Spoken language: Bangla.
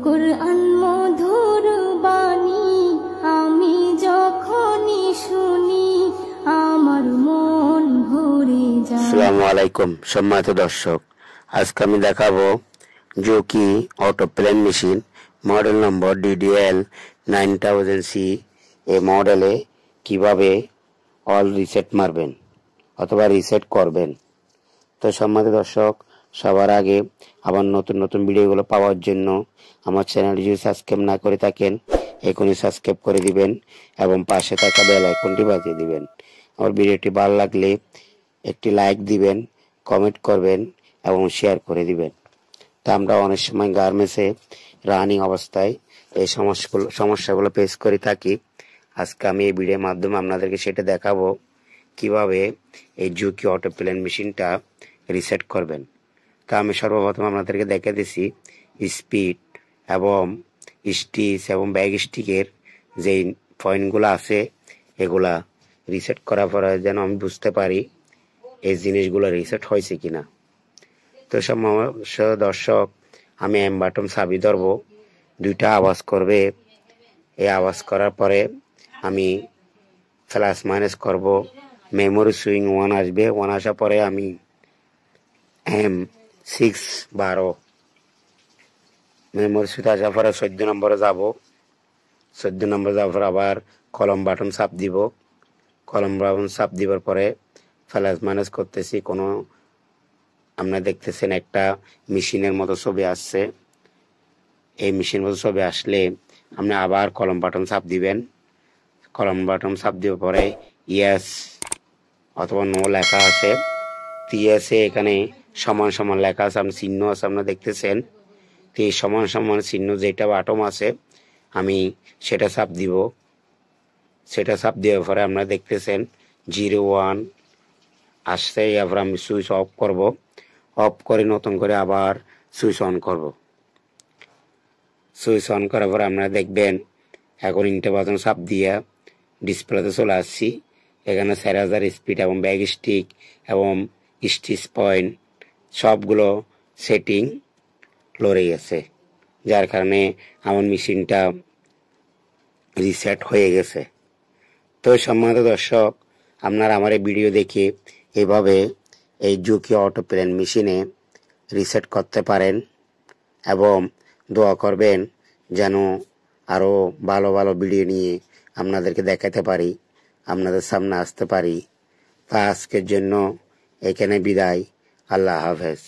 কুরআন মধুর বাণী আমি যখনই শুনি আমার মন ভরে যায়। আসসালামু আলাইকুম সম্মানিত দর্শক, আজকে আমি দেখাবো jockey auto plain machine model number DDL 9000C। এই মডেলে কিভাবে অল রিসেট মারবেন অথবা রিসেট করবেন। তো সম্মানিত দর্শক, সবার আগে আবার নতুন নতুন ভিডিওগুলো পাওয়ার জন্য আমার চ্যানেলটি যদি সাবস্ক্রাইব না করে থাকেন এখনই সাবস্ক্রাইব করে দিবেন এবং পাশে থাকা বেল আইকনটি বাজিয়ে দিবেন। আমার ভিডিওটি ভালো লাগলে একটি লাইক দিবেন, কমেন্ট করবেন এবং শেয়ার করে দিবেন। তা আমরা অনেক সময় গার্মেন্টসে রানিং অবস্থায় এই সমস্যাগুলো ফেস করে থাকি। আজকে আমি এই ভিডিওর মাধ্যমে আপনাদেরকে সেটা দেখাবো কিভাবে এই জোকি অটো প্লেন মেশিনটা রিসেট করবেন। তা আমি সর্বপ্রথম আপনাদেরকে দেখে দিছি স্পিড এবং স্টিচ এবং ব্যাক স্টিকের যেই পয়েন্টগুলো আছে এগুলা রিসেট করার পরে যেন আমি বুঝতে পারি এই জিনিসগুলো রিসেট হয়েছে কিনা। তো সব দর্শক, আমি এম বাটন চাবি ধরবো, দুইটা আওয়াজ করবে। এই আওয়াজ করার পরে আমি প্লাস মাইনাস করব, মেমোরি সুইং 1 আসবে। 1 আসার পরে আমি M612 মেমোরি সুইচ আসার পরে 14 নম্বরে যাব। 14 নম্বরে যাওয়ার পর আবার কলম বাটন চাপ দিব। কলম বাটন চাপ দিবার পরে প্লাস মাইনাস করতেছি। কোনো আপনারা দেখতেছেন একটা মেশিনের মতো ছবি আসছে। এই মেশিনের মতো ছবি আসলে আপনি আবার কলম বাটন চাপ দিবেন। কলম বাটন চাপ দেওয়ার পরে ইয়েস অথবা নো লেখা আছে। ইয়েসে এখানে সমান সমান লেখা আছে, আপনি চিহ্ন আছে আপনারা দেখতেছেন। তো এই সমান সমান চিহ্ন যেটা বাটন আছে আমি সেটা চাপ দিব। সেটা চাপ দেওয়ার পরে আপনারা দেখতেছেন 01 আসছে। এরপর আমি সুইচ অফ করব। অফ করে নতুন করে আবার সুইচ অন করব। সুইচ অন করার পর আপনারা দেখবেন এখন ইন্টার বাটন চাপ দিয়ে ডিসপ্লেতে চলে আসছি। এখানে 4000 স্পিড এবং ব্যাক স্টিক এবং স্টিচ পয়েন্ট সবগুলো সেটিং লড়ে গেছে, যার কারণে আমার মেশিনটা রিসেট হয়ে গেছে। তো সম্মানিত দর্শক, আপনারা আমার এই ভিডিও দেখে এভাবে এই জোকি অটো প্লেন মেশিনে রিসেট করতে পারেন এবং দোয়া করবেন যেন আরও ভালো ভালো ভিডিও নিয়ে আপনাদেরকে দেখাতে পারি, আপনাদের সামনে আসতে পারি। তা আজকের জন্য এখানে বিদায়। আল্লাহ হাফেজ।